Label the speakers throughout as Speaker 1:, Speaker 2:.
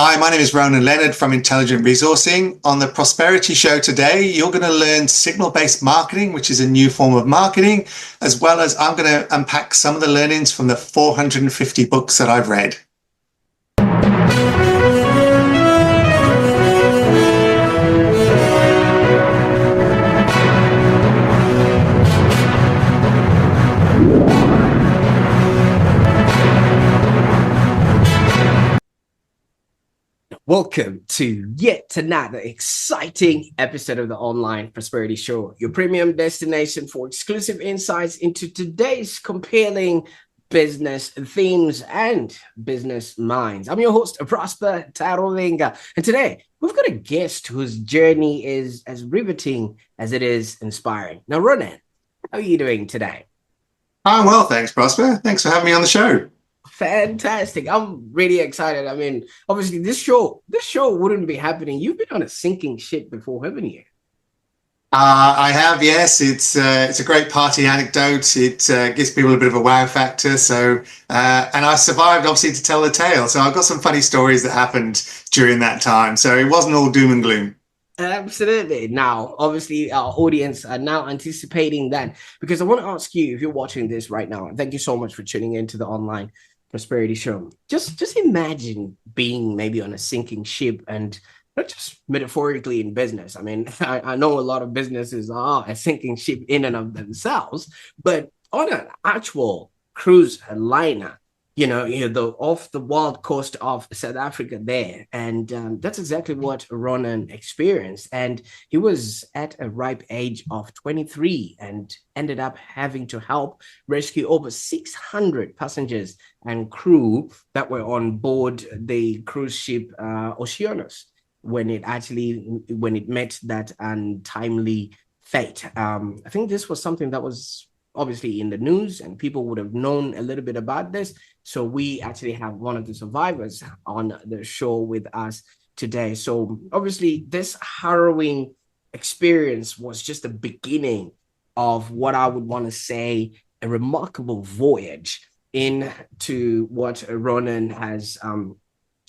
Speaker 1: Hi, my name is Ronan Leonard from Intelligent Resourcing. On the Prosperity Show today, you're going to learn signal-based marketing, which is a new form of marketing, as well as I'm going to unpack some of the learnings from the 450 books that I've read.
Speaker 2: Welcome to yet another exciting episode of the Online Prosperity Show, your premium destination for exclusive insights into today's compelling business themes and business minds. I'm your host, Prosper Taruvinga, and today we've got a guest whose journey is as riveting as it is inspiring. Now, Ronan, how are you doing today?
Speaker 1: I'm well, thanks, Prosper. Thanks for having me on the show.
Speaker 2: Fantastic. I'm really excited. I mean, obviously this show wouldn't be happening. You've been on a sinking ship before, haven't you?
Speaker 1: I have, yes. It's a great party anecdote. It gives people a bit of a wow factor. So, and I survived, obviously, to tell the tale. So I've got some funny stories that happened during that time. So it wasn't all doom and gloom.
Speaker 2: Absolutely. Now, obviously, our audience are now anticipating that, because I want to ask you, if you're watching this right now, and thank you so much for tuning into the Online Prosperity Show. Just imagine being maybe on a sinking ship, and not just metaphorically in business. I mean, I know a lot of businesses are a sinking ship in and of themselves, but on an actual cruise liner, off the wild coast of South Africa there. And that's exactly what Ronan experienced. And he was at a ripe age of 23 and ended up having to help rescue over 600 passengers and crew that were on board the cruise ship Oceanus when it met that untimely fate. I think this was something that was obviously in the news and people would have known a little bit about this. So we actually have one of the survivors on the show with us today. So obviously this harrowing experience was just the beginning of what I would want to say a remarkable voyage into what Ronan has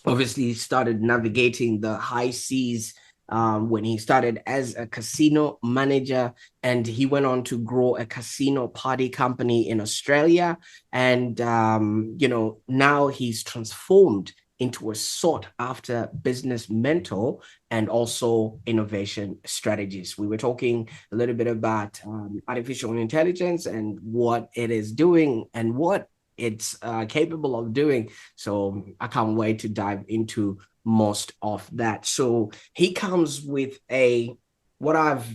Speaker 2: obviously started navigating the high seas when he started as a casino manager, and he went on to grow a casino party company in Australia. And, now he's transformed into a sought after business mentor and also innovation strategist. We were talking a little bit about artificial intelligence and what it is doing and what it's capable of doing. So I can't wait to dive into most of that. So he comes with what I've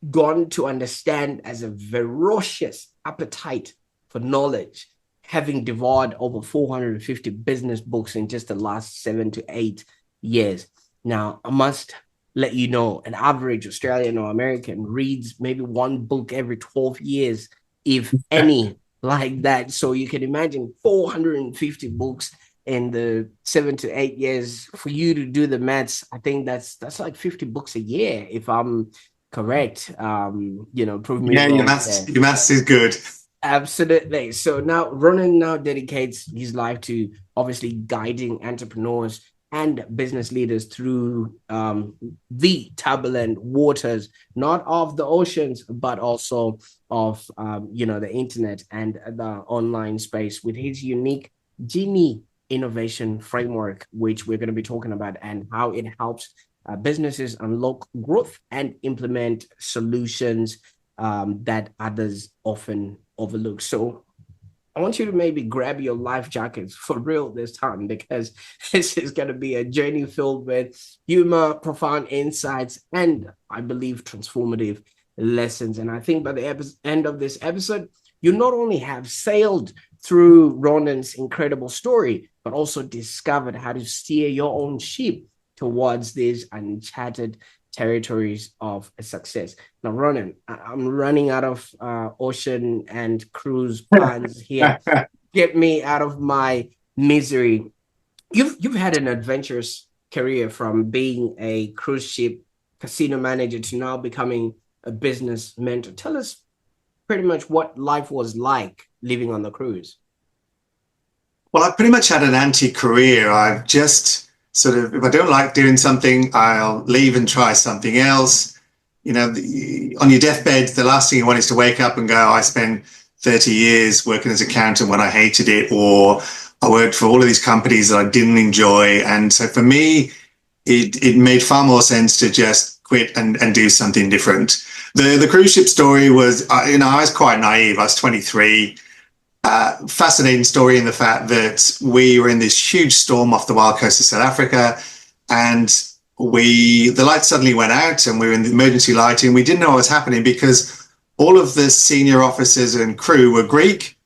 Speaker 2: gone to understand as a ferocious appetite for knowledge, having devoured over 450 business books in just the last 7 to 8 years. Now, I must let you know, an average Australian or American reads maybe one book every 12 years, if any, like that. So you can imagine 450 books in the 7 to 8 years. For you to do the maths, I think that's like 50 books a year, if I'm correct. Prove me wrong.
Speaker 1: Your maths is good.
Speaker 2: Absolutely. So now Ronan now dedicates his life to obviously guiding entrepreneurs and business leaders through the turbulent waters, not of the oceans, but also of the internet and the online space, with his unique GiNI innovation framework, which we're going to be talking about, and how it helps businesses unlock growth and implement solutions that others often overlook. So I want you to maybe grab your life jackets for real this time, because this is going to be a journey filled with humor, profound insights, and I believe transformative lessons. And I think by the end of this episode, you not only have sailed through Ronan's incredible story, but also discovered how to steer your own ship towards these uncharted territories of success. Now, Ronan, I'm running out of ocean and cruise plans here. Get me out of my misery. You've had an adventurous career, from being a cruise ship casino manager to now becoming a business mentor. Tell us pretty much what life was like living on the cruise.
Speaker 1: Well, I pretty much had an anti-career. I've just sort of, if I don't like doing something, I'll leave and try something else. You know, on your deathbed, the last thing you want is to wake up and go, I spent 30 years working as an accountant when I hated it, or I worked for all of these companies that I didn't enjoy. And so for me, it made far more sense to just quit and do something different. The cruise ship story was, I was quite naive. I was 23. Fascinating story in the fact that we were in this huge storm off the wild coast of South Africa, and the lights suddenly went out, and we were in the emergency lighting. We didn't know what was happening because all of the senior officers and crew were Greek,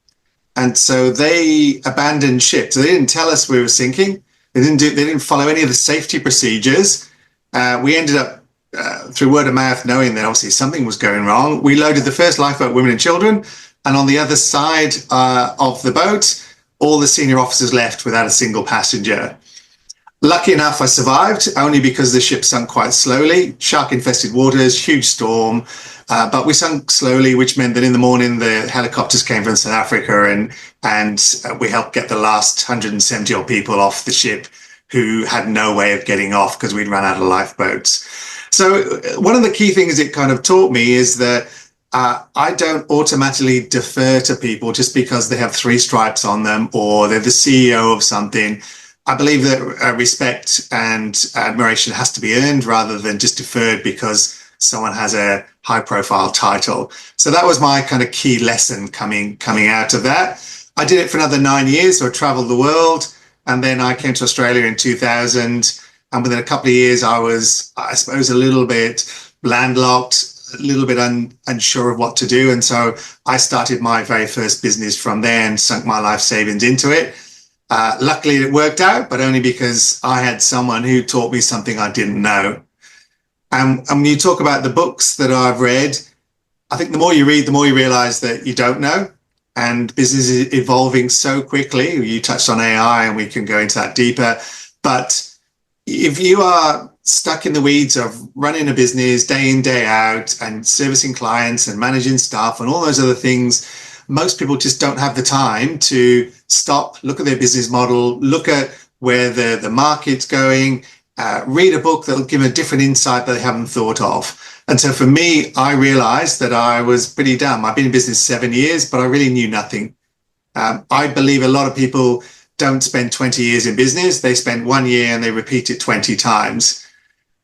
Speaker 1: and so they abandoned ship. So they didn't tell us we were sinking. They didn't follow any of the safety procedures. We ended up through word of mouth knowing that obviously something was going wrong. We loaded the first lifeboat, women and children, and on the other side of the boat, all the senior officers left without a single passenger. Lucky enough, I survived, only because the ship sunk quite slowly. Shark-infested waters, huge storm, but we sunk slowly, which meant that in the morning the helicopters came from South Africa, and we helped get the last 170 odd people off the ship who had no way of getting off because we'd run out of lifeboats. So one of the key things it kind of taught me is that I don't automatically defer to people just because they have 3 stripes on them or they're the CEO of something. I believe that respect and admiration has to be earned rather than just deferred because someone has a high-profile title. So that was my kind of key lesson coming out of that. I did it for another 9 years, so I traveled the world, and then I came to Australia in 2000. And within a couple of years, I was, I suppose, a little bit landlocked, a little bit unsure of what to do. And so I started my very first business from there and sunk my life savings into it. Luckily, it worked out, but only because I had someone who taught me something I didn't know. And when you talk about the books that I've read, I think the more you read, the more you realize that you don't know. And business is evolving so quickly. You touched on AI, and we can go into that deeper. But if you are stuck in the weeds of running a business day in, day out, and servicing clients and managing staff and all those other things, most people just don't have the time to stop, look at their business model, look at where the market's going, read a book that'll give a different insight that they haven't thought of. And so for me, I realized that I was pretty dumb. I've been in business 7 years, but I really knew nothing. I believe a lot of people don't spend 20 years in business. They spend 1 year and they repeat it 20 times,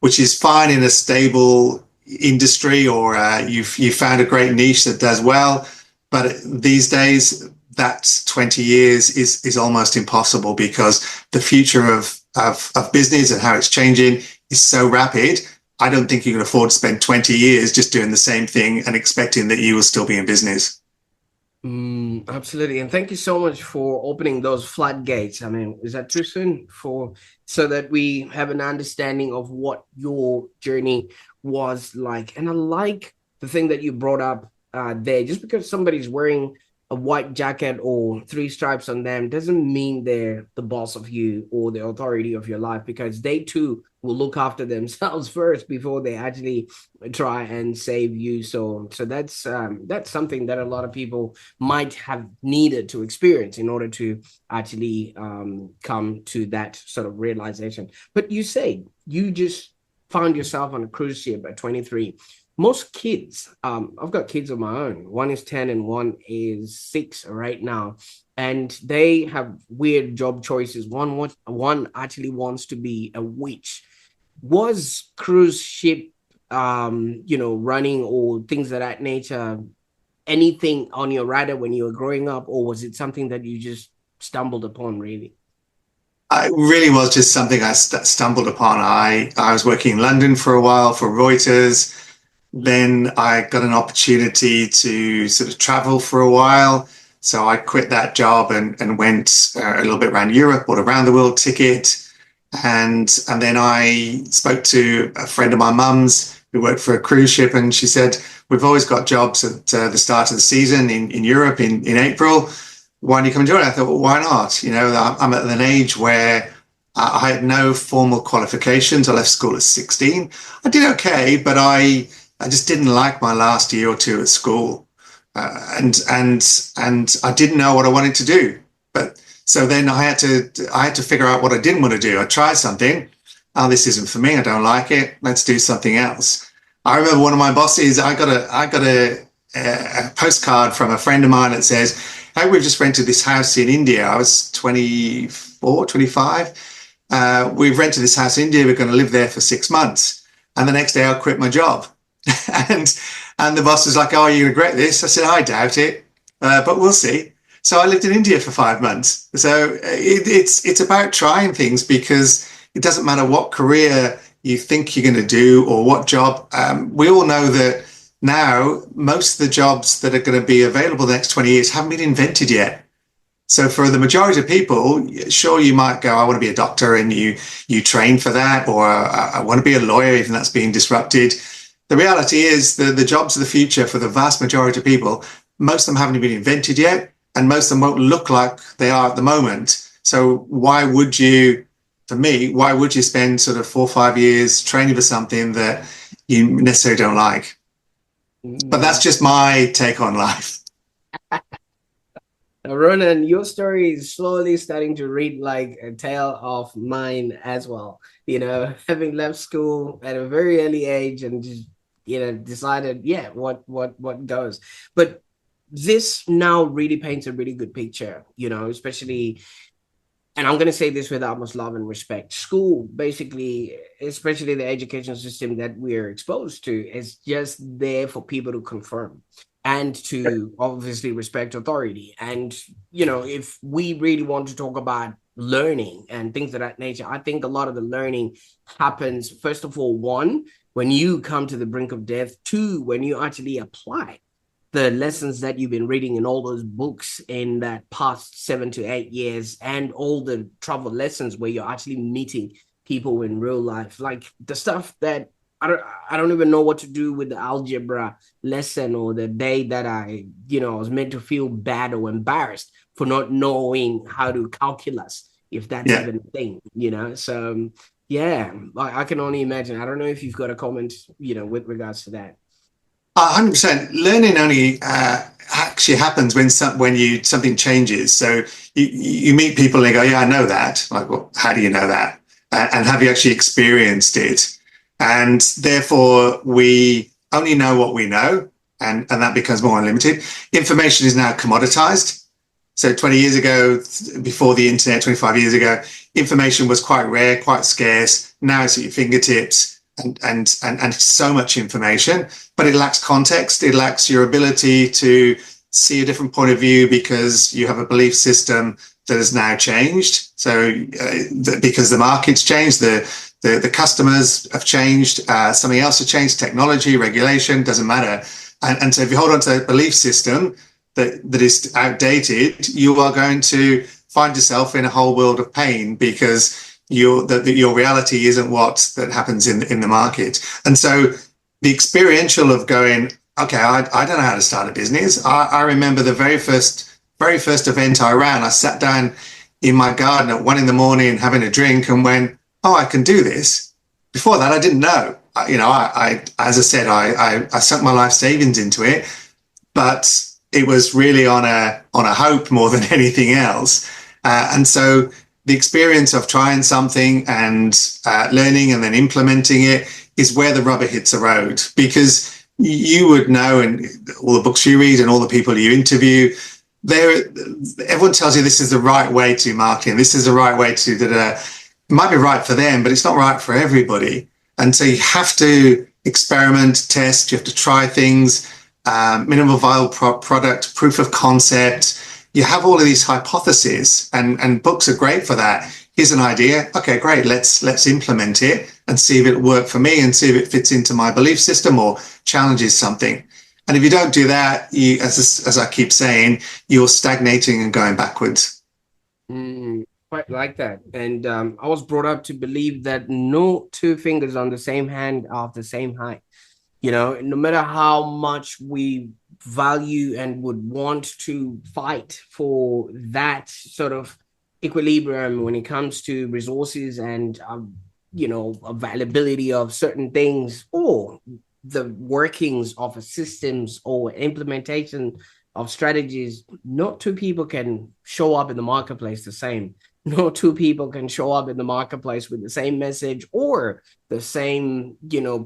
Speaker 1: which is fine in a stable industry, or you've found a great niche that does well. But these days, that 20 years is almost impossible because the future of business and how it's changing is so rapid. I don't think you can afford to spend 20 years just doing the same thing and expecting that you will still be in business.
Speaker 2: Absolutely. And thank you so much for opening those floodgates. I mean, is that too soon so that we have an understanding of what your journey was like? And I like the thing that you brought up there. Just because somebody's wearing a white jacket or 3 stripes on them doesn't mean they're the boss of you or the authority of your life, because they too will look after themselves first before they actually try and save you. So that's something that a lot of people might have needed to experience in order to actually come to that sort of realization. But you say you just found yourself on a cruise ship at 23. Most kids, I've got kids of my own. One is 10 and one is 6 right now. And they have weird job choices. One actually wants to be a witch. Was cruise ship, running or things of that nature, anything on your radar when you were growing up, or was it something that you just stumbled upon, really?
Speaker 1: It really was just something I stumbled upon. I was working in London for a while for Reuters. Then I got an opportunity to sort of travel for a while. So I quit that job and went a little bit around Europe, bought a round the world ticket. And then I spoke to a friend of my mum's who worked for a cruise ship, and she said, we've always got jobs at the start of the season in Europe in April. Why don't you come and join? I thought, well, why not? You know, I'm at an age where I had no formal qualifications. I left school at 16. I did okay, but I just didn't like my last year or two at school. And I didn't know what I wanted to do. But So then I had to figure out what I didn't want to do. I tried something. Oh, this isn't for me. I don't like it. Let's do something else. I remember one of my bosses, I got a postcard from a friend of mine that says, hey, we've just rented this house in India. I was 24, 25. We've rented this house in India. We're going to live there for 6 months. And the next day I quit my job. and and the boss was like, oh, you regret this? I said, I doubt it, but we'll see. So I lived in India for 5 months. So it's about trying things, because it doesn't matter what career you think you're going to do or what job. We all know that now most of the jobs that are going to be available the next 20 years haven't been invented yet. So for the majority of people, sure, you might go, I want to be a doctor, and you train for that, or I want to be a lawyer, even that's being disrupted. The reality is the jobs of the future for the vast majority of people, most of them haven't been invented yet, and most of them won't look like they are at the moment. So why would you, for me, why would you spend sort of 4 or 5 years training for something that you necessarily don't like? But that's just my take on life.
Speaker 2: Ronan, your story is slowly starting to read like a tale of mine as well. Having left school at a very early age and just, decided, yeah, what goes. But this now really paints a really good picture, especially, and I'm going to say this with utmost love and respect. School, basically, especially the education system that we're exposed to, is just there for people to confirm and to obviously respect authority. And, if we really want to talk about learning and things of that nature, I think a lot of the learning happens, first of all, one, when you come to the brink of death, two, when you actually apply the lessons that you've been reading in all those books in that past 7 to 8 years, and all the travel lessons where you're actually meeting people in real life, like the stuff that I don't even know what to do with the algebra lesson, or the day that I was meant to feel bad or embarrassed for not knowing how to calculus, if that's even a thing, So yeah, I can only imagine. I don't know if you've got a comment, with regards to that.
Speaker 1: 100%. Learning only actually happens when something changes. So you meet people and they go, yeah, I know that. Like, well, how do you know that? And have you actually experienced it? And therefore, we only know what we know, and that becomes more unlimited. Information is now commoditized. So 20 years ago, before the internet, 25 years ago, information was quite rare, quite scarce. Now it's at your fingertips, and so much information, but it lacks context. It lacks your ability to see a different point of view, because you have a belief system that has now changed. So because the market's changed, the customers have changed, something else has changed, technology, regulation, doesn't matter. And so if you hold on to a belief system that is outdated, you are going to find yourself in a whole world of pain, because your reality isn't what that happens in the market. And so the experiential of going, okay, I don't know how to start a business. I remember the very first event I ran. I sat down in my garden at 1 a.m. having a drink, and went, oh, I can do this. Before that, I didn't know. I as I said, I sunk my life savings into it, but it was really on a hope more than anything else. And so the experience of trying something and learning and then implementing it is where the rubber hits the road, because you would know, and all the books you read and all the people you interview, everyone tells you this is the right way to marketing. This is the right way to it might be right for them, but it's not right for everybody. And so you have to experiment, test, you have to try things, minimal viable product, proof of concept. You have all of these hypotheses, and books are great for that. Here's an idea. Okay, great. Let's implement it and see if it works for me, and see if it fits into my belief system or challenges something. And if you don't do that, you, as I keep saying, you're stagnating and going backwards.
Speaker 2: Quite like that. And I was brought up to believe that no two fingers on the same hand are of the same height. No matter how much we value and would want to fight for that sort of equilibrium when it comes to resources and availability of certain things, or the workings of a systems or implementation of strategies, not two people can show up in the marketplace the same. No two people can show up in the marketplace with the same message or the same,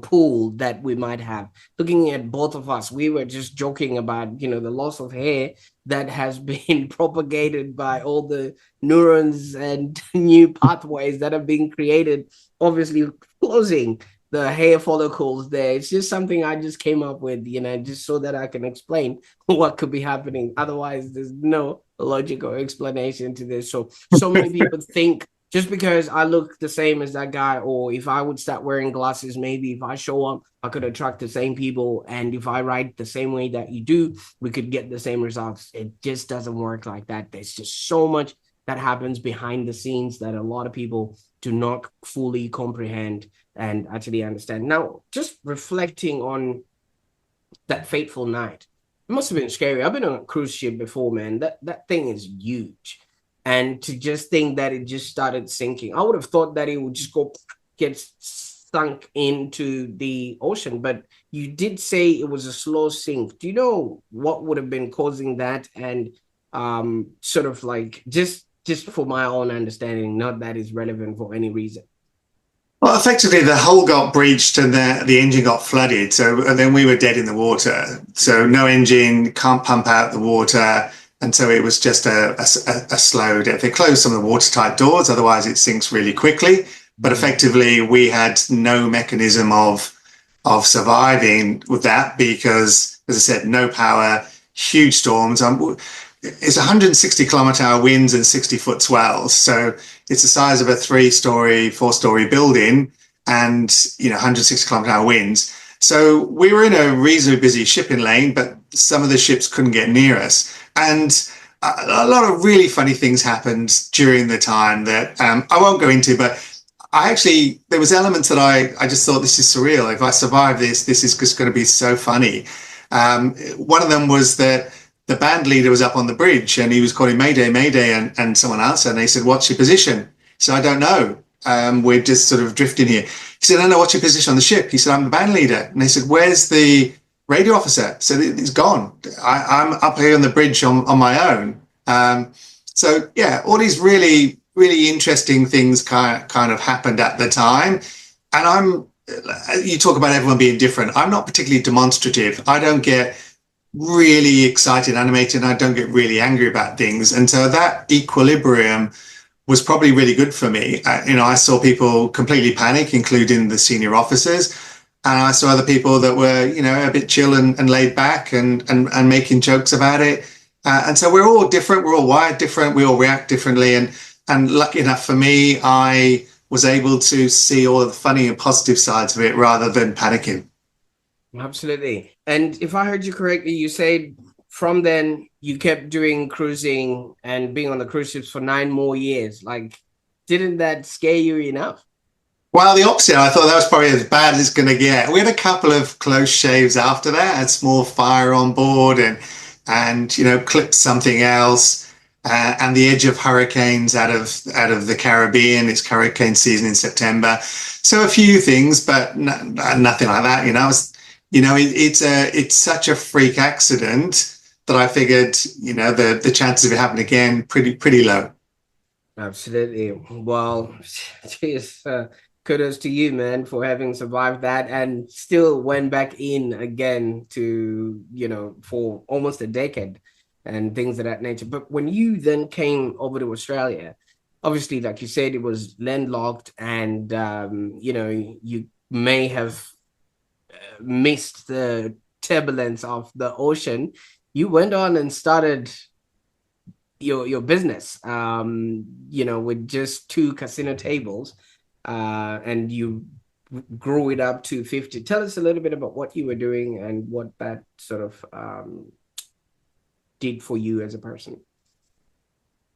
Speaker 2: pool that we might have. Looking at both of us, we were just joking about, the loss of hair that has been propagated by all the neurons and new pathways that have been created, obviously closing the hair follicles there. It's just something I just came up with, just so that I can explain what could be happening. Otherwise, there's no logical explanation to this. So many people think just because I look the same as that guy, or if I would start wearing glasses, maybe if I show up, I could attract the same people. And if I write the same way that you do, we could get the same results. It just doesn't work like that. There's just so much that happens behind the scenes that a lot of people do not fully comprehend and actually understand. Now, just reflecting on that fateful night, it must have been scary. I've been on a cruise ship before, man. That thing is huge. And to just think that it just started sinking, I would have thought that it would just get sunk into the ocean. But you did say it was a slow sink. Do you know what would have been causing that? And sort of like just for my own understanding, not that is relevant for any reason.
Speaker 1: Well, effectively, the hull got breached and the engine got flooded. And then we were dead in the water. So no engine, can't pump out the water. And so it was just a slow death. They closed some of the watertight doors, otherwise it sinks really quickly. But effectively, we had no mechanism of surviving with that because, as I said, no power, huge storms. It's 160 kilometre-hour winds and 60-foot swells. So it's the size of a 3-story, 4-story building and, 160 kilometre-hour winds. So we were in a reasonably busy shipping lane, but some of the ships couldn't get near us. And a lot of really funny things happened during the time that I won't go into, but there was elements that I just thought, this is surreal. If I survive this is just going to be so funny. One of them was that the band leader was up on the bridge and he was calling Mayday, Mayday, and someone answered and they said, what's your position? So I don't know. We're just sort of drifting here. He said, no, what's your position on the ship? He said, I'm the band leader. And they said, where's the radio officer? So he's gone. I'm up here on the bridge on my own. So yeah, all these really, really interesting things kind of happened at the time. And you talk about everyone being different. I'm not particularly demonstrative. I don't get really excited, animated, and I don't get really angry about things. And so that equilibrium was probably really good for me. I saw people completely panic, including the senior officers. And I saw other people that were, a bit chill and laid back and making jokes about it. And so we're all different. We're all wired different. We all react differently. And lucky enough for me, I was able to see all of the funny and positive sides of it rather than panicking.
Speaker 2: Absolutely. And if I heard you correctly, you said from then you kept doing cruising and being on the cruise ships for 9 more years. Like, didn't that scare you enough?
Speaker 1: Well, the opposite. I thought that was probably as bad as it's going to get. We had a couple of close shaves after that, had small fire on board and clipped something else. And the edge of hurricanes out of the Caribbean. It's hurricane season in September. So a few things, but nothing like that. It's such a freak accident that I figured, the chances of it happening again, pretty low.
Speaker 2: Absolutely. Well, geez, kudos to you, man, for having survived that and still went back in again to, for almost a decade and things of that nature. But when you then came over to Australia, obviously, like you said, it was landlocked and, you may have missed the turbulence of the ocean. You went on and started your business, with just 2 casino tables, and you grew it up to 50. Tell us a little bit about what you were doing and what that sort of did for you as a person.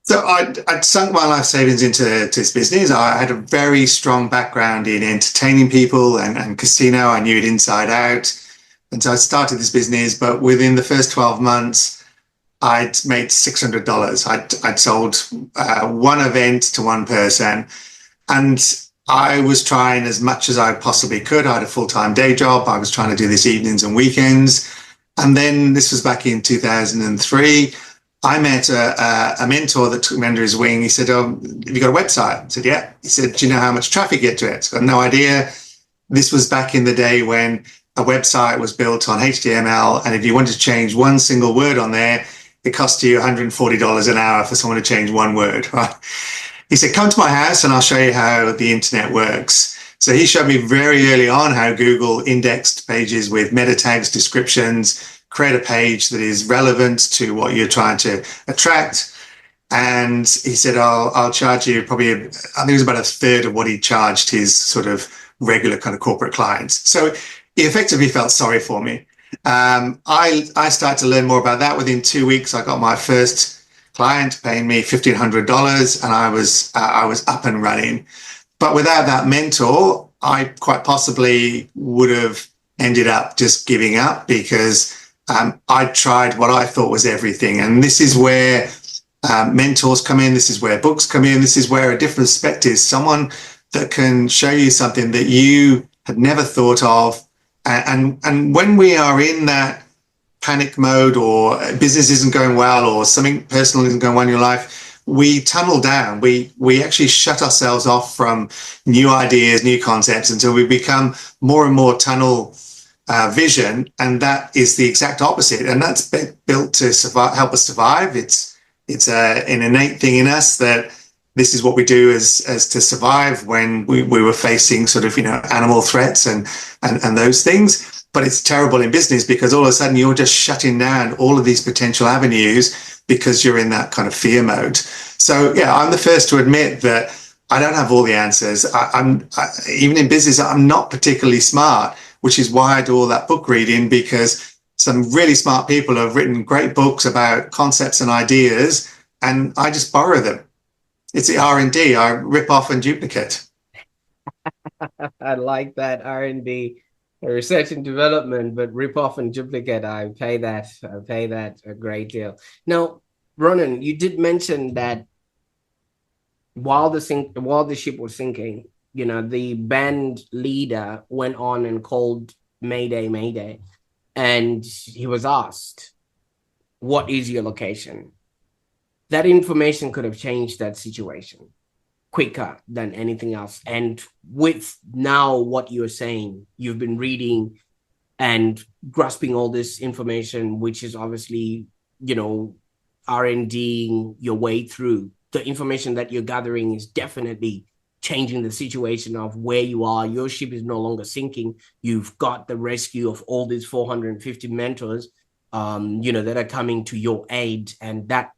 Speaker 1: So I'd sunk my life savings into this business. I had a very strong background in entertaining people and casino. I knew it inside out. And so I started this business, but within the first 12 months, I'd made $600. I'd sold one event to one person, and I was trying as much as I possibly could. I had a full-time day job. I was trying to do this evenings and weekends. And then this was back in 2003. I met a mentor that took me under his wing. He said, "Oh, have you got a website?" I said, "Yeah." He said, "Do you know how much traffic you get to it?" I got no idea. This was back in the day when a website was built on HTML, and if you wanted to change one single word on there, it cost you $140 an hour for someone to change one word. Right? He said, "Come to my house and I'll show you how the internet works." So he showed me very early on how Google indexed pages with meta tags, descriptions, create a page that is relevant to what you're trying to attract. And he said, I'll charge you probably, I think it was about a third of what he charged his sort of regular kind of corporate clients. So he effectively felt sorry for me. I started to learn more about that. Within 2 weeks, I got my first client paying me $1,500, and I was up and running. But without that mentor, I quite possibly would have ended up just giving up, because I tried what I thought was everything. And this is where mentors come in. This is where books come in. This is where a different perspective, someone that can show you something that you had never thought of. And when we are in that panic mode, or business isn't going well, or something personal isn't going well in your life, we tunnel down. We actually shut ourselves off from new ideas, new concepts, until we become more and more tunnel vision. And that is the exact opposite. And that's built to survive, help us survive. It's an innate thing in us that this is what we do as to survive when we were facing sort of, animal threats and those things. But it's terrible in business, because all of a sudden you're just shutting down all of these potential avenues because you're in that kind of fear mode. So yeah, I'm the first to admit that I don't have all the answers. Even in business, I'm not particularly smart, which is why I do all that book reading, because some really smart people have written great books about concepts and ideas, and I just borrow them. It's the R&D. I rip off and duplicate.
Speaker 2: I like that R&D, research and development, but rip off and duplicate. I pay that a great deal. Now, Ronan, you did mention that while the ship was sinking, the band leader went on and called Mayday, Mayday, and he was asked, "What is your location?" That information could have changed that situation quicker than anything else. And with now what you're saying, you've been reading and grasping all this information, which is obviously, R&Ding your way through. The information that you're gathering is definitely changing the situation of where you are. Your ship is no longer sinking. You've got the rescue of all these 450 mentors, that are coming to your aid. And that,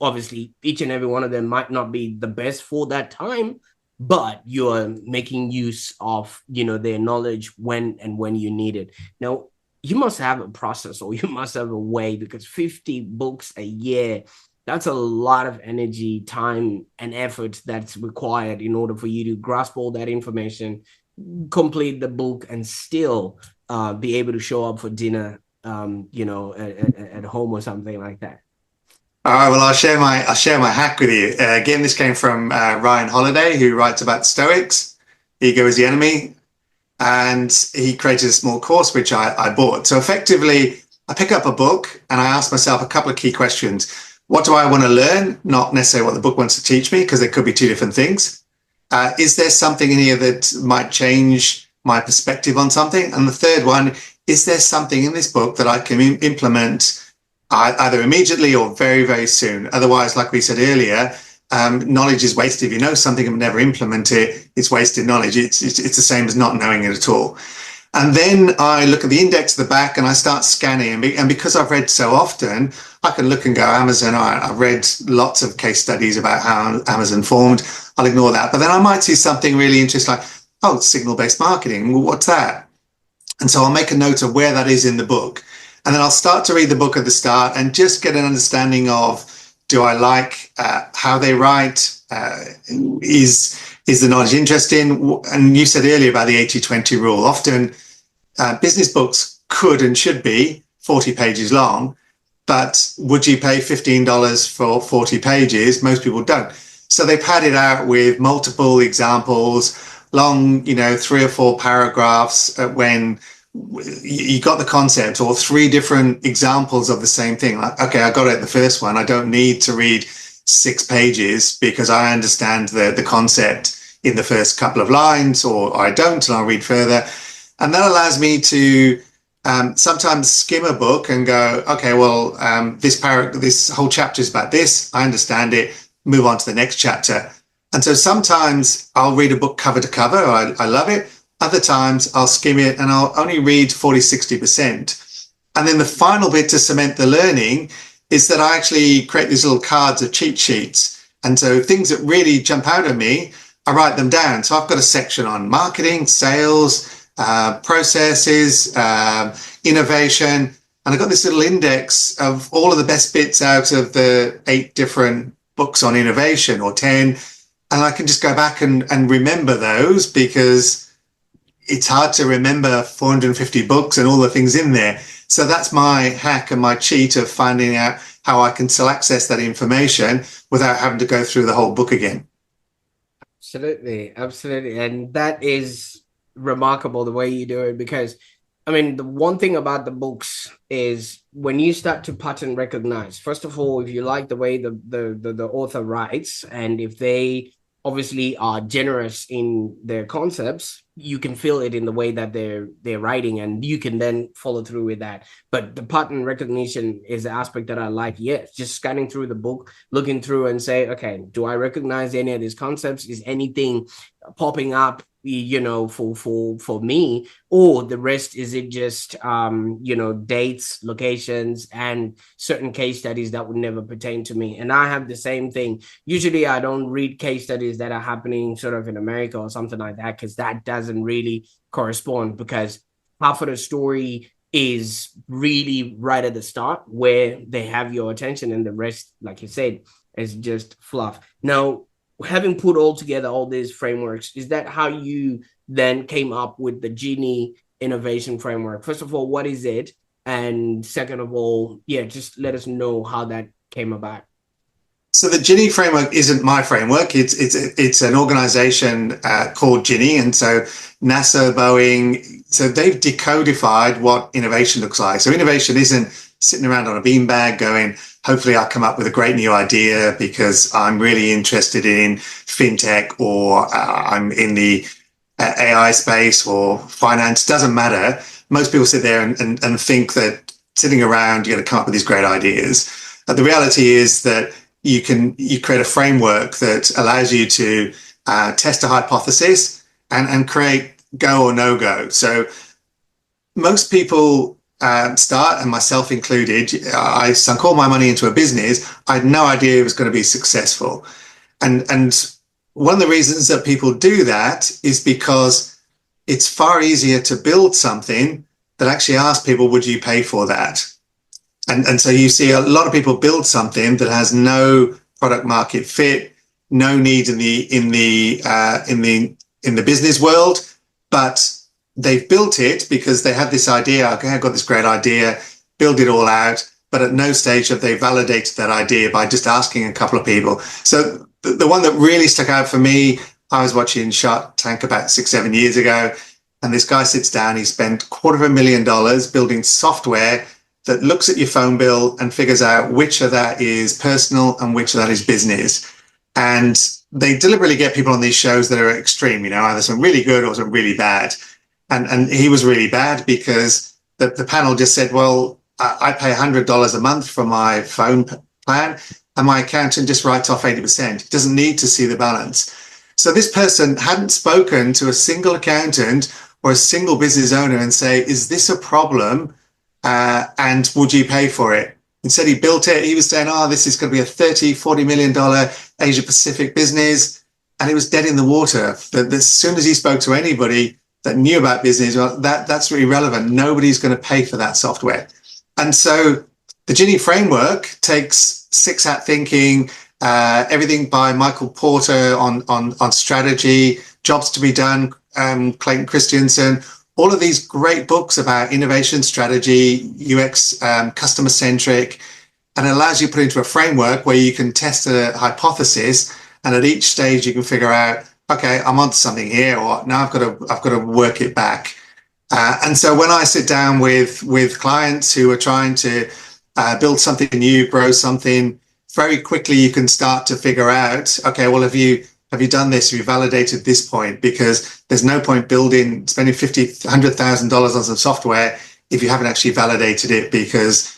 Speaker 2: obviously, each and every one of them might not be the best for that time, but you're making use of, their knowledge when you need it. Now, you must have a process, or you must have a way, because 50 books a year, that's a lot of energy, time, and effort that's required in order for you to grasp all that information, complete the book, and still be able to show up for dinner, at home or something like that.
Speaker 1: All right, well, I'll share my hack with you. Again, this came from Ryan Holiday, who writes about Stoics. Ego is the enemy. And he created a small course, which I bought. So effectively, I pick up a book and I ask myself a couple of key questions. What do I want to learn? Not necessarily what the book wants to teach me, because there could be two different things. Is there something in here that might change my perspective on something? And the third one, is there something in this book that I can implement either immediately or very, very soon? Otherwise, like we said earlier, knowledge is wasted. If you know something and never implement it, it's wasted knowledge. It's the same as not knowing it at all. And then I look at the index at the back and I start scanning. And because I've read so often, I can look and go, Amazon, I've read lots of case studies about how Amazon formed. I'll ignore that. But then I might see something really interesting, like, oh, signal-based marketing. Well, what's that? And so I'll make a note of where that is in the book. And then I'll start to read the book at the start and just get an understanding of, do I like how they write? Is the knowledge interesting? And you said earlier about the 80-20 rule. Often business books could and should be 40 pages long, but would you pay $15 for 40 pages? Most people don't. So they pad it out with multiple examples, long, 3 or 4 paragraphs when you got the concept, or 3 different examples of the same thing. Like, okay, I got it the first one. I don't need to read 6 pages because I understand the concept in the first couple of lines, or I don't, and I'll read further. And that allows me to sometimes skim a book and go, okay, well, this whole chapter is about this. I understand it. Move on to the next chapter. And so sometimes I'll read a book cover to cover. I love it. Other times I'll skim it and I'll only read 40, 60%. And then the final bit to cement the learning is that I actually create these little cards of cheat sheets. And so things that really jump out at me, I write them down. So I've got a section on marketing, sales, processes, innovation. And I've got this little index of all of the best bits out of the 8 different books on innovation, or 10. And I can just go back and remember those, because it's hard to remember 450 books and all the things in there. So that's my hack and my cheat of finding out how I can still access that information without having to go through the whole book again.
Speaker 2: Absolutely, absolutely. And that is remarkable the way you do it, because I mean, the one thing about the books is when you start to pattern recognize, first of all, if you like the way the author writes, and if they obviously are generous in their concepts, you can feel it in the way that they're writing, and you can then follow through with that. But the pattern recognition is the aspect that I like. Yes, just scanning through the book, looking through and say, okay, do I recognize any of these concepts? Is anything popping up, you know, for me, or the rest, is it just you know, dates, locations, and certain case studies that would never pertain to me? And I have the same thing. Usually I don't read case studies that are happening sort of in America or something like that, because that doesn't really correspond, because half of the story is really right at the start where they have your attention, and the rest, like you said, is just fluff. Now, having put all together all these frameworks, is that how you then came up with the GiNI innovation framework? First of all, what is it? And second of all, yeah, just let us know how that came about.
Speaker 1: So the GiNI framework isn't my framework. It's an organization called GiNI. And so NASA, Boeing, so they've decodified what innovation looks like. So innovation isn't sitting around on a beanbag going, hopefully I'll come up with a great new idea because I'm really interested in fintech, or I'm in the AI space, or finance. Doesn't matter. Most people sit there and think that sitting around, you're going to come up with these great ideas. But the reality is that you create a framework that allows you to test a hypothesis and create go or no go. So most people start, and myself included, I sunk all my money into a business. I had no idea it was going to be successful. And one of the reasons that people do that is because it's far easier to build something that actually ask people, would you pay for that? And so you see a lot of people build something that has no product market fit, no need in the business world, but they've built it because they had this idea. Okay, I've got this great idea, build it all out, but at no stage have they validated that idea by just asking a couple of people. So the one that really stuck out for me, I was watching Shark Tank about 6-7 years ago, and this guy sits down, he spent $250,000 building software that looks at your phone bill and figures out which of that is personal and which of that is business. And they deliberately get people on these shows that are extreme, you know, either some really good or some really bad. And he was really bad because the panel just said, well, I pay $100 a month for my phone plan, and my accountant just writes off 80%. He doesn't need to see the balance. So this person hadn't spoken to a single accountant or a single business owner and say, is this a problem? And would you pay for it? Instead, he built it. He was saying, oh, this is going to be a $30-40 million Asia Pacific business. And it was dead in the water. But as soon as he spoke to anybody that knew about business, well, that's really relevant. Nobody's going to pay for that software. And so the GiNI framework takes 6-hat thinking, everything by Michael Porter on strategy, Jobs to be Done, Clayton Christensen, all of these great books about innovation, strategy, UX, customer centric, and it allows you to put into a framework where you can test a hypothesis, and at each stage you can figure out, okay, I'm onto something here, or now I've got to work it back. And so when I sit down with clients who are trying to build something new, grow something, very quickly you can start to figure out, okay, well, have you done this? Have you validated this point? Because there's no point spending $100,000 on some software if you haven't actually validated it, because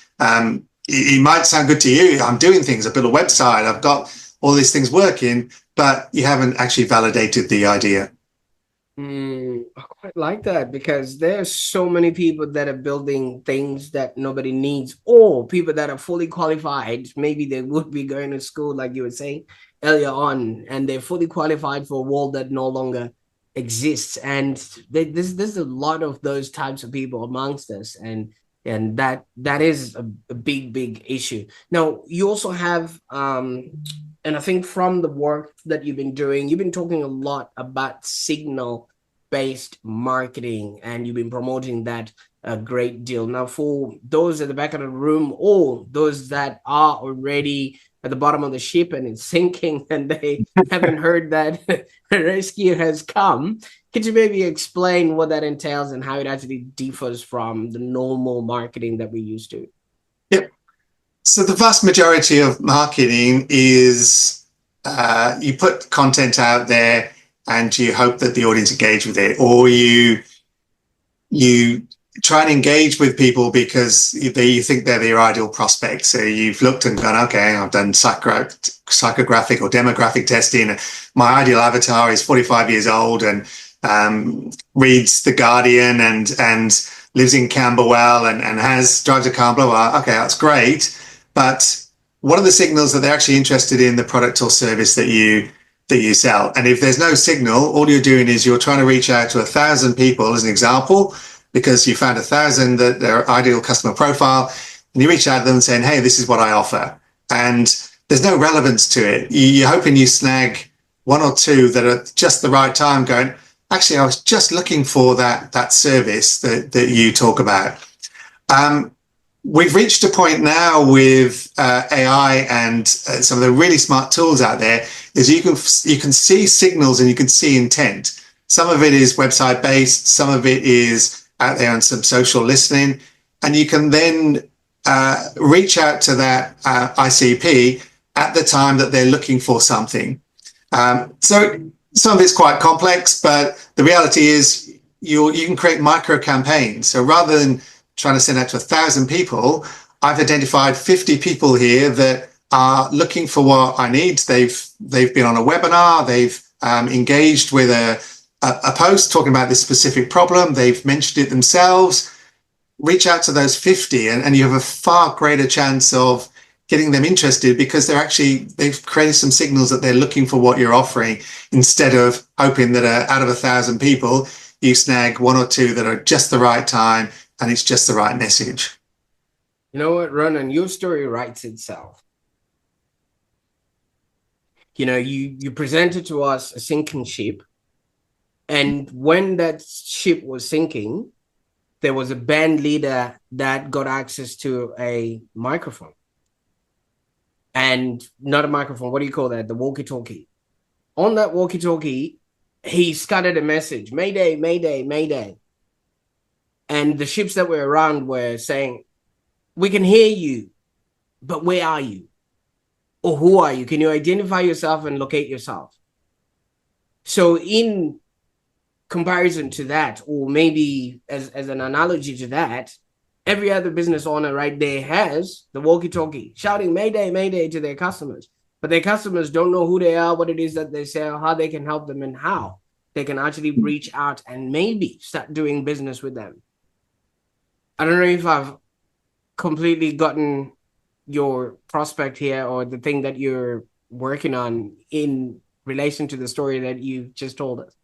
Speaker 1: it might sound good to you. I'm doing things. I built a website. I've got all these things working, but you haven't actually validated the idea.
Speaker 2: I quite like that, because there's so many people that are building things that nobody needs, or people that are fully qualified. Maybe they would be going to school, like you were saying earlier on, and they're fully qualified for a world that no longer exists. And there's a lot of those types of people amongst us, and that is a big issue. Now, you also have and I think from the work that you've been doing, you've been talking a lot about signal-based marketing, and you've been promoting that a great deal. Now, for those at the back of the room, or those that are already at the bottom of the ship and it's sinking and they haven't heard that rescue has come, could you maybe explain what that entails and how it actually differs from the normal marketing that we used to?
Speaker 1: Yep. So the vast majority of marketing is you put content out there and you hope that the audience engage with it, or you try and engage with people because you think they're your ideal prospect. So you've looked and gone, okay, I've done psychographic or demographic testing. My ideal avatar is 45 years old and reads The Guardian and lives in Camberwell and drives a car, blah, blah. Okay, that's great. But what are the signals that they're actually interested in the product or service that you sell? And if there's no signal, all you're doing is you're trying to reach out to 1,000 people as an example, because you found 1,000 that their ideal customer profile, and you reach out to them saying, hey, this is what I offer. And there's no relevance to it. You're hoping you snag one or two that are just the right time going, actually, I was just looking for that service that you talk about. We've reached a point now with AI and some of the really smart tools out there, is you can see signals and you can see intent. Some of it is website based, some of it is out there on some social listening, and you can then reach out to that ICP at the time that they're looking for something. So some of it's quite complex, but the reality is you can create micro campaigns. So rather than trying to send out to 1,000 people, I've identified 50 people here that are looking for what I need. They've been on a webinar, they've engaged with a post talking about this specific problem, they've mentioned it themselves. Reach out to those 50 and you have a far greater chance of getting them interested, because they've created some signals that they're looking for what you're offering, instead of hoping that out of 1,000 people, you snag one or two that are just the right time and it's just the right message.
Speaker 2: You know what, Ronan, your story writes itself. You know, you presented to us a sinking ship, and when that ship was sinking, there was a band leader that got access to a microphone. And not a microphone, what do you call that? The walkie-talkie. On that walkie-talkie, he scattered a message, Mayday, Mayday, Mayday. And the ships that were around were saying, we can hear you, but where are you? Or who are you? Can you identify yourself and locate yourself? So in comparison to that, or maybe as an analogy to that, every other business owner right there has the walkie-talkie shouting Mayday, Mayday to their customers. But their customers don't know who they are, what it is that they sell, how they can help them, and how they can actually reach out and maybe start doing business with them. I don't know if I've completely gotten your prospect here, or the thing that you're working on in relation to the story that you just told us.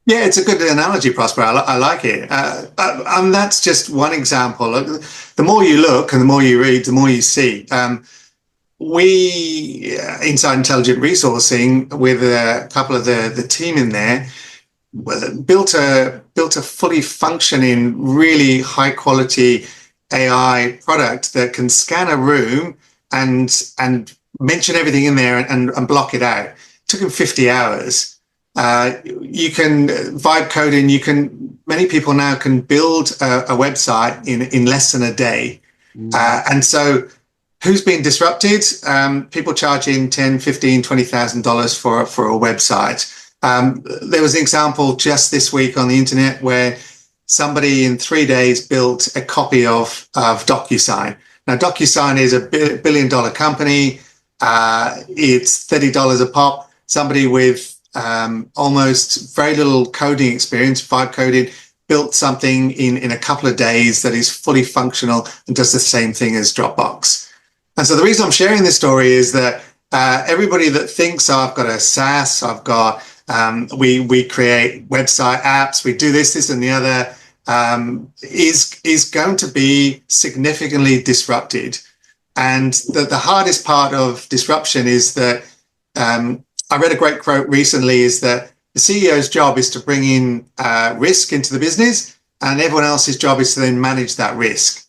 Speaker 1: Yeah, it's a good analogy, Prosper. I like it. And that's just one example. The more you look and the more you read, the more you see. We, inside Intelligent Resourcing, with a couple of the team in there, built a fully functioning, really high quality AI product that can scan a room and mention everything in there and block it out. It took him 50 hours. You can vibe coding, you can many people now can build a website in less than a day. And so who's been disrupted? People charging $10, $15, $20,000 for a website. There was an example just this week on the internet where somebody in 3 days built a copy of DocuSign. Now, DocuSign is a $1 billion company. It's $30 a pop. Somebody with almost very little coding experience, vibe coding, built something in a couple of days that is fully functional and does the same thing as Dropbox. And so the reason I'm sharing this story is that everybody that thinks, oh, I've got a SaaS, I've got, we create website apps, we do this and the other, is going to be significantly disrupted. And the hardest part of disruption is that, I read a great quote recently, is that the CEO's job is to bring in risk into the business, and everyone else's job is to then manage that risk.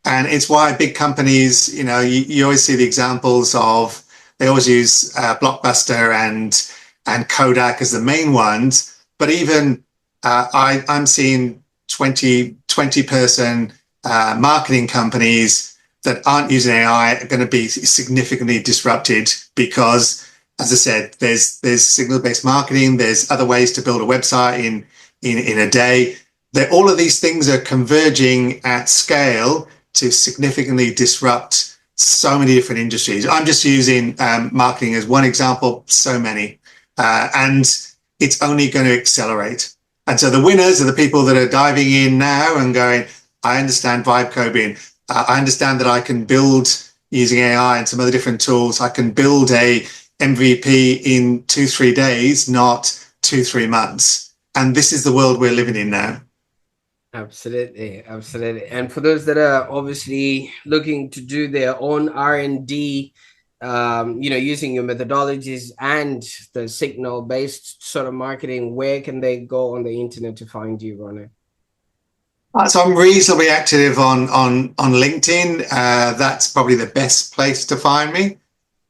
Speaker 1: And it's why big companies, you always see the examples of, they always use Blockbuster and Kodak as the main ones. But even I'm seeing 20 person marketing companies that aren't using AI are going to be significantly disrupted because, as I said, there's signal-based marketing, there's other ways to build a website in a day. All of these things are converging at scale to significantly disrupt so many different industries. I'm just using marketing as one example, so many. And it's only going to accelerate. And so the winners are the people that are diving in now and going, I understand vibe coding. I understand that I can build using AI and some other different tools. I can build a MVP in 2-3 days, not 2-3 months. And this is the world we're living in now.
Speaker 2: Absolutely. And for those that are obviously looking to do their own R&D, using your methodologies and the signal-based sort of marketing, where can they go on the internet to find you, Ronan?
Speaker 1: So I'm reasonably active on LinkedIn. That's probably the best place to find me.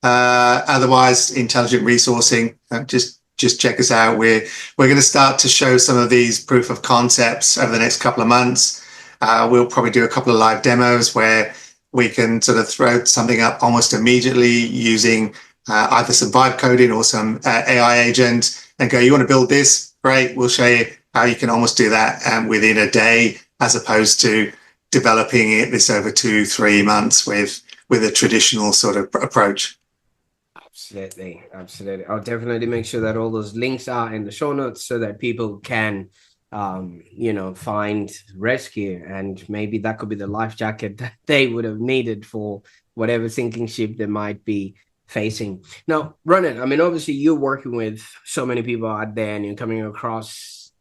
Speaker 1: Otherwise, intelligent resourcing. Just check us out. We're going to start to show some of these proof of concepts over the next couple of months. We'll probably do a couple of live demos where we can sort of throw something up almost immediately using either some vibe coding or some AI agent and go, you want to build this? Great. We'll show you how you can almost do that within a day, as opposed to developing this over 2-3 months with a traditional sort of approach.
Speaker 2: Absolutely. I'll definitely make sure that all those links are in the show notes so that people can, find rescue, and maybe that could be the life jacket that they would have needed for whatever sinking ship they might be facing. Now, Ronan, I mean, obviously you're working with so many people out there and you're coming across,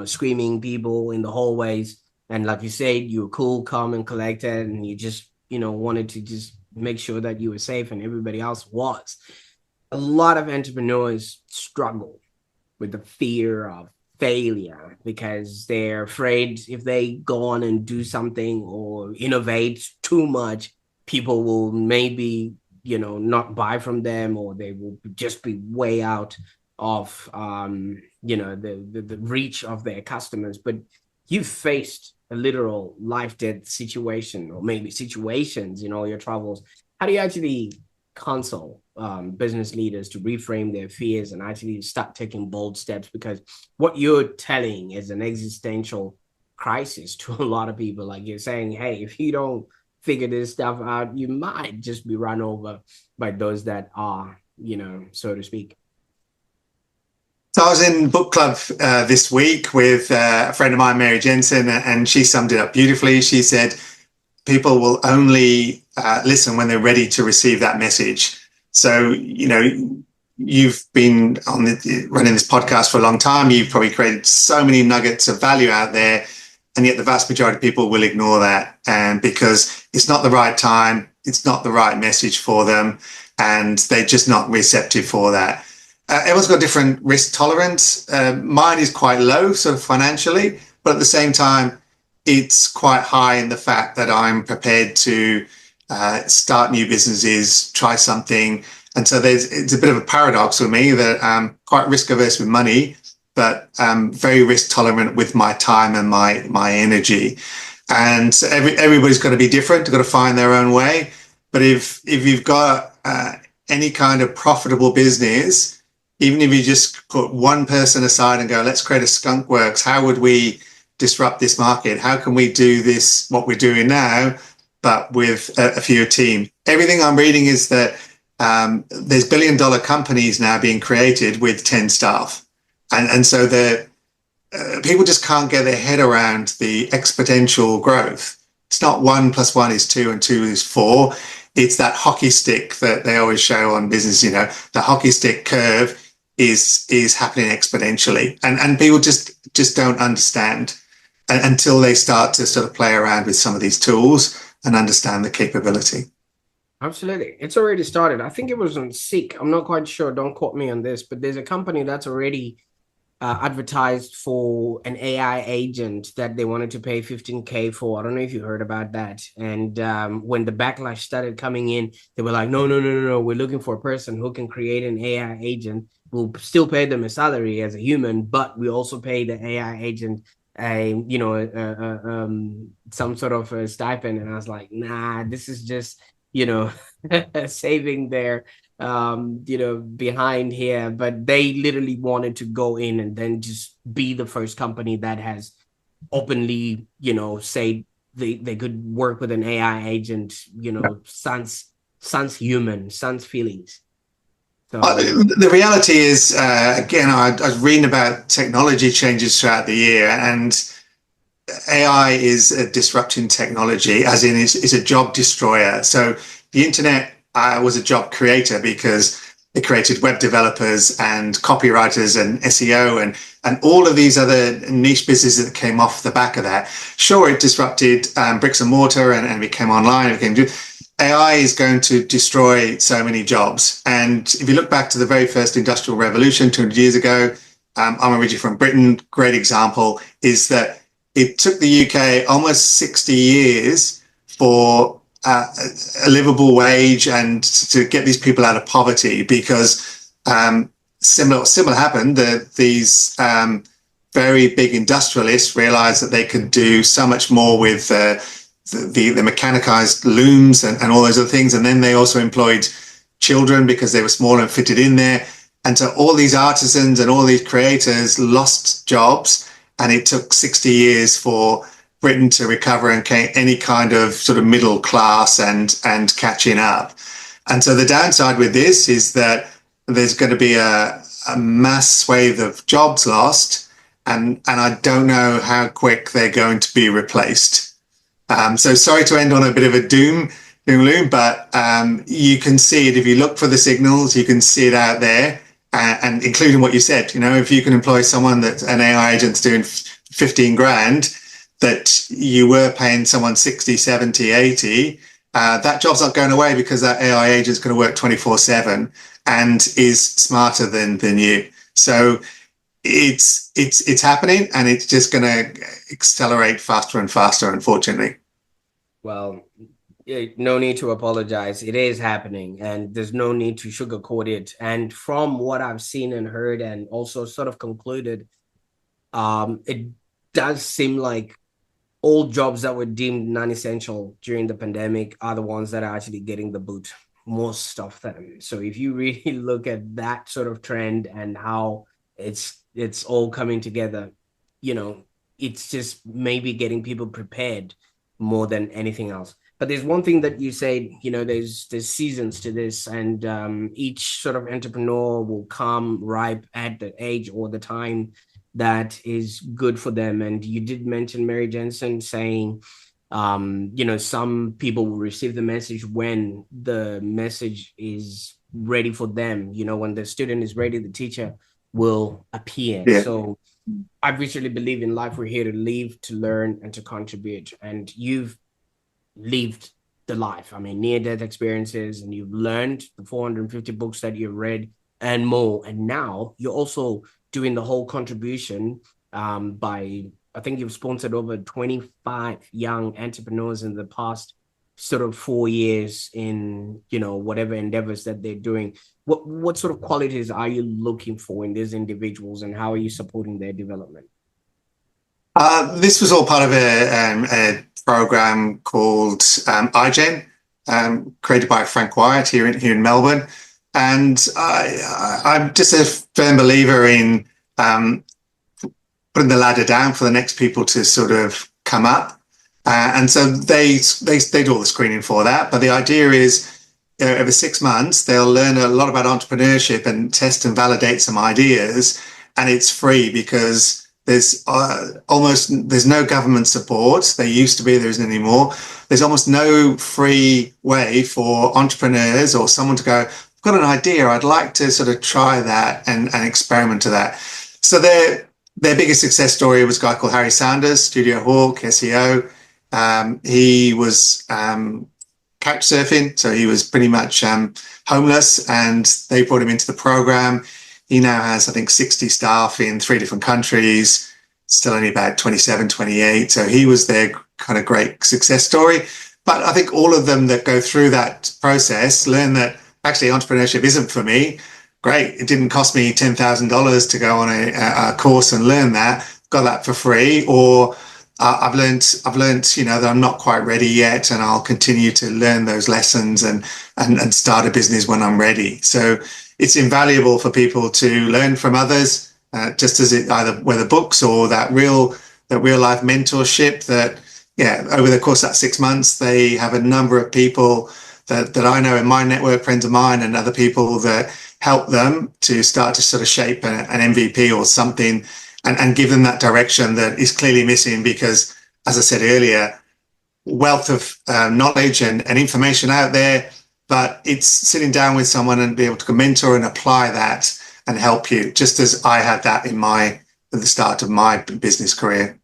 Speaker 2: screaming people in the hallways. And like you said, you were cool, calm, and collected, and you just, wanted to just make sure that you were safe and everybody else was. A lot of entrepreneurs struggle with the fear of failure because they're afraid if they go on and do something or innovate too much, people will maybe, not buy from them, or they will just be way out of, the reach of their customers. But you've faced a literal life-death situation, or maybe situations in all your travels. How do you actually counsel business leaders to reframe their fears and actually start taking bold steps? Because what you're telling is an existential crisis to a lot of people. Like, you're saying, hey, if you don't figure this stuff out, you might just be run over by those that are, so to speak.
Speaker 1: So I was in book club this week with a friend of mine, Mary Jensen, and she summed it up beautifully. She said, people will only listen when they're ready to receive that message. So, you've been running this podcast for a long time. You've probably created so many nuggets of value out there, and yet the vast majority of people will ignore that, and because it's not the right time, it's not the right message for them, and they're just not receptive for that. Everyone's got different risk tolerance. Mine is quite low, sort of financially, but at the same time, it's quite high in the fact that I'm prepared to start new businesses, try something. And so it's a bit of a paradox with me that I'm quite risk averse with money, but very risk tolerant with my time and my energy. And so everybody's got to be different. They've got to find their own way. But if you've got any kind of profitable business, even if you just put one person aside and go, let's create a skunk works, how would we disrupt this market? How can we do this, what we're doing now, but with a fewer team? Everything I'm reading is that there's billion-dollar companies now being created with 10 staff. And so people just can't get their head around the exponential growth. It's not 1 + 1 is 2 and 2 is 4. It's that hockey stick that they always show on business. You know, the hockey stick curve is happening exponentially, and people just don't understand until they start to sort of play around with some of these tools and understand the capability.
Speaker 2: Absolutely. It's already started. I think it was on Seek. I'm not quite sure. Don't quote me on this, but there's a company that's already advertised for an AI agent that they wanted to pay 15K for. I don't know if you heard about that. And when the backlash started coming in, they were like, no. We're looking for a person who can create an AI agent. We'll still pay them a salary as a human, but we also pay the AI agent some sort of a stipend. And I was like, nah, this is just, saving their behind here. But they literally wanted to go in and then just be the first company that has openly, say they could work with an AI agent, sans human, sans feelings. So
Speaker 1: the reality is, again, I was reading about technology changes throughout the year, and AI is a disrupting technology, as in it's a job destroyer. So the internet was a job creator because it created web developers and copywriters and SEO and all of these other niche businesses that came off the back of that. Sure, it disrupted bricks and mortar and became online. AI is going to destroy so many jobs. And if you look back to the very first industrial revolution 200 years ago, I'm originally from Britain, great example, is that it took the UK almost 60 years for a livable wage and to get these people out of poverty, because similar happened. These very big industrialists realized that they could do so much more with the mechanized looms and all those other things. And then they also employed children because they were small and fitted in there. And so all these artisans and all these creators lost jobs, and it took 60 years for Britain to recover and any kind of sort of middle class and catching up. And so the downside with this is that there's going to be a mass swathe of jobs lost, and I don't know how quick they're going to be replaced. So sorry to end on a bit of a doom loom, but you can see it if you look for the signals. You can see it out there, and including what you said. If you can employ someone that's an AI agent's doing 15 grand, that you were paying someone 60, 70, 80, that job's not going away, because that AI agent is going to work 24/7 and is smarter than you. So it's happening, and it's just going to accelerate faster and faster, unfortunately.
Speaker 2: Well, no need to apologize. It is happening, and there's no need to sugarcoat it. And from what I've seen and heard, and also sort of concluded, it does seem like all jobs that were deemed non-essential during the pandemic are the ones that are actually getting the boot, most of them. So if you really look at that sort of trend and how it's all coming together, it's just maybe getting people prepared more than anything else. But there's one thing that you said, there's seasons to this, and each sort of entrepreneur will come ripe at the age or the time that is good for them. And you did mention Mary Jensen saying, some people will receive the message when the message is ready for them. When the student is ready, the teacher will appear. Yeah. So I really believe in life. We're here to live, to learn, and to contribute. And you've lived the life. I mean, near-death experiences, and you've learned the 450 books that you've read and more. And now you're also doing the whole contribution by, I think you've sponsored over 25 young entrepreneurs in the past sort of 4 years in, whatever endeavors that they're doing, what sort of qualities are you looking for in these individuals, and how are you supporting their development?
Speaker 1: This was all part of a program called iGen, created by Frank Wyatt here in Melbourne. And I'm just a firm believer in putting the ladder down for the next people to sort of come up. And so they do all the screening for that. But the idea is, over 6 months, they'll learn a lot about entrepreneurship and test and validate some ideas. And it's free because there's no government support. There used to be, there isn't anymore. There's almost no free way for entrepreneurs or someone to go, I've got an idea, I'd like to sort of try that and experiment to that. So their biggest success story was a guy called Harry Sanders, Studio Hawk, SEO. He was couch surfing, so he was pretty much homeless, and they brought him into the program. He now has, I think, 60 staff in 3 different countries, still only about 27, 28. So he was their kind of great success story. But I think all of them that go through that process learn that actually entrepreneurship isn't for me. Great. It didn't cost me $10,000 to go on a course and learn that. Got that for free. Or I've learned, that I'm not quite ready yet, and I'll continue to learn those lessons and start a business when I'm ready. So it's invaluable for people to learn from others, just as it either whether books or that real life mentorship. That over the course of that 6 months, they have a number of people that I know in my network, friends of mine, and other people that help them to start to sort of shape an MVP or something, and give them that direction that is clearly missing. Because, as I said earlier, wealth of knowledge and information out there, but it's sitting down with someone and be able to mentor and apply that and help you, just as I had that at the start of my business career.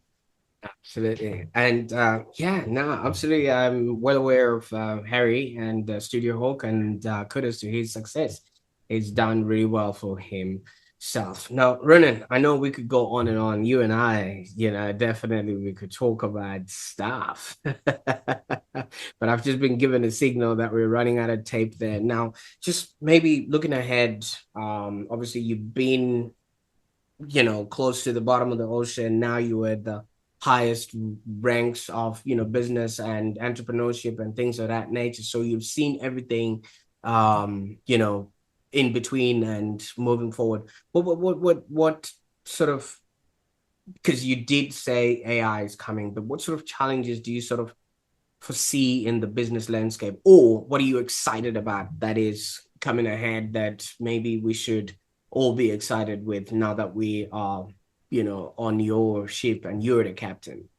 Speaker 2: Absolutely. And absolutely. I'm well aware of Harry and Studio Hawk, and kudos to his success. It's done really well for himself. Now, Ronan, I know we could go on and on. You and I, definitely we could talk about stuff. But I've just been given a signal that we're running out of tape there. Now, just maybe looking ahead, obviously you've been, close to the bottom of the ocean. Now you're at the highest ranks of business and entrepreneurship and things of that nature, so you've seen everything in between and moving forward. What sort of, because you did say AI is coming, but what sort of challenges do you sort of foresee in the business landscape, or what are you excited about that is coming ahead that maybe we should all be excited with now that we are on your ship and you're the captain?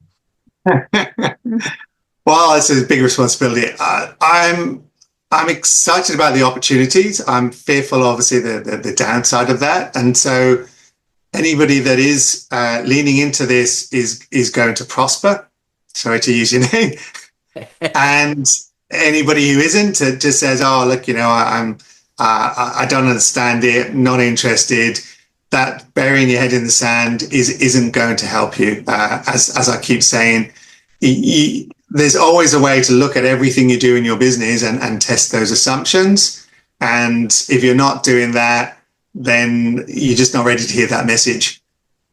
Speaker 1: Well, it's a big responsibility. I'm excited about the opportunities. I'm fearful, obviously, the downside of that. And so anybody that is leaning into this is going to prosper. Sorry to use your name. And anybody who isn't, just says, "Oh, look, I don't understand it, not interested." That burying your head in the sand isn't going to help you. As I keep saying, there's always a way to look at everything you do in your business and test those assumptions. And if you're not doing that, then you're just not ready to hear that message.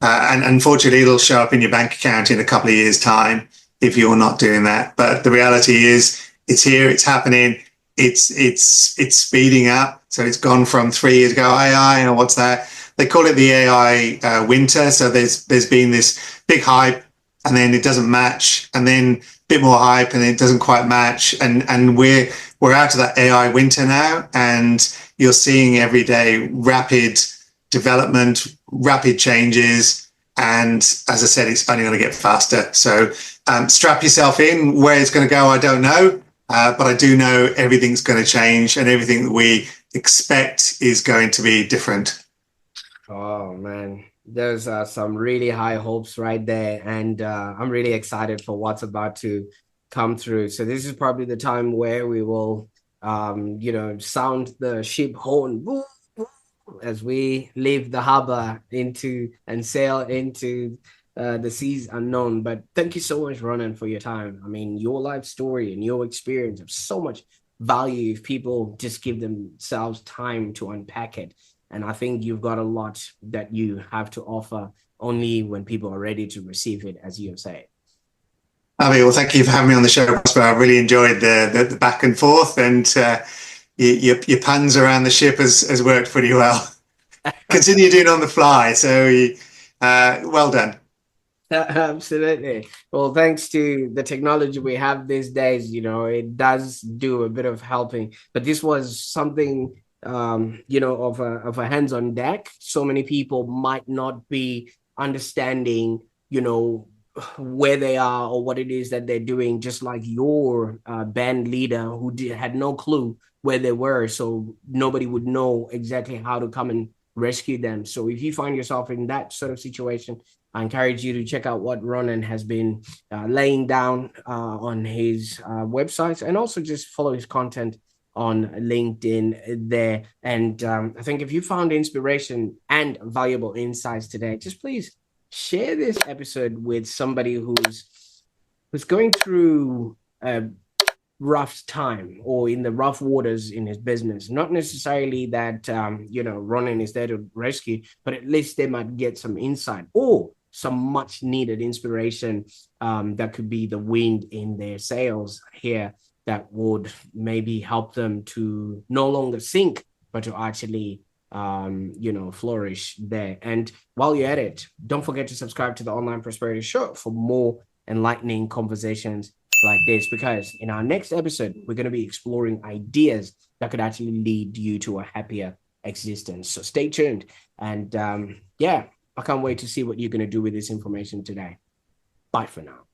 Speaker 1: And unfortunately, it'll show up in your bank account in a couple of years' time if you're not doing that. But the reality is, it's here, it's happening, it's speeding up. So it's gone from 3 years ago, AI, and what's that? They call it the AI winter. So there's been this big hype, and then it doesn't match, and then a bit more hype, and it doesn't quite match. And we're out of that AI winter now, and you're seeing every day rapid development, rapid changes. And as I said, it's only going to get faster. So strap yourself in. Where it's going to go, I don't know. But I do know everything's going to change, and everything that we expect is going to be different.
Speaker 2: Oh man, there's some really high hopes right there, and I'm really excited for what's about to come through. So this is probably the time where we will, sound the ship horn as we leave the harbor into and sail into the seas unknown. But thank you so much, Ronan, for your time. I mean, your life story and your experience have so much value if people just give themselves time to unpack it. And I think you've got a lot that you have to offer only when people are ready to receive it, as you have said.
Speaker 1: Well, thank you for having me on the show, Prosper. I really enjoyed the back and forth, and your puns around the ship has worked pretty well. Continue doing it on the fly. So, well done.
Speaker 2: Absolutely. Well, thanks to the technology we have these days, it does do a bit of helping. But this was something, of a hands-on deck. So many people might not be understanding, where they are or what it is that they're doing, just like your band leader who had no clue where they were. So nobody would know exactly how to come and rescue them. So if you find yourself in that sort of situation, I encourage you to check out what Ronan has been laying down on his websites, and also just follow his content on LinkedIn there. And I think if you found inspiration and valuable insights today, just please share this episode with somebody who's going through a rough time or in the rough waters in his business. Not necessarily that Ronan is there to rescue, but at least they might get some insight or some much needed inspiration that could be the wind in their sails here that would maybe help them to no longer sink, but to actually flourish there. And while you're at it, don't forget to subscribe to the Online Prosperity Show for more enlightening conversations like this, because in our next episode, we're going to be exploring ideas that could actually lead you to a happier existence. So stay tuned. And I can't wait to see what you're going to do with this information today. Bye for now.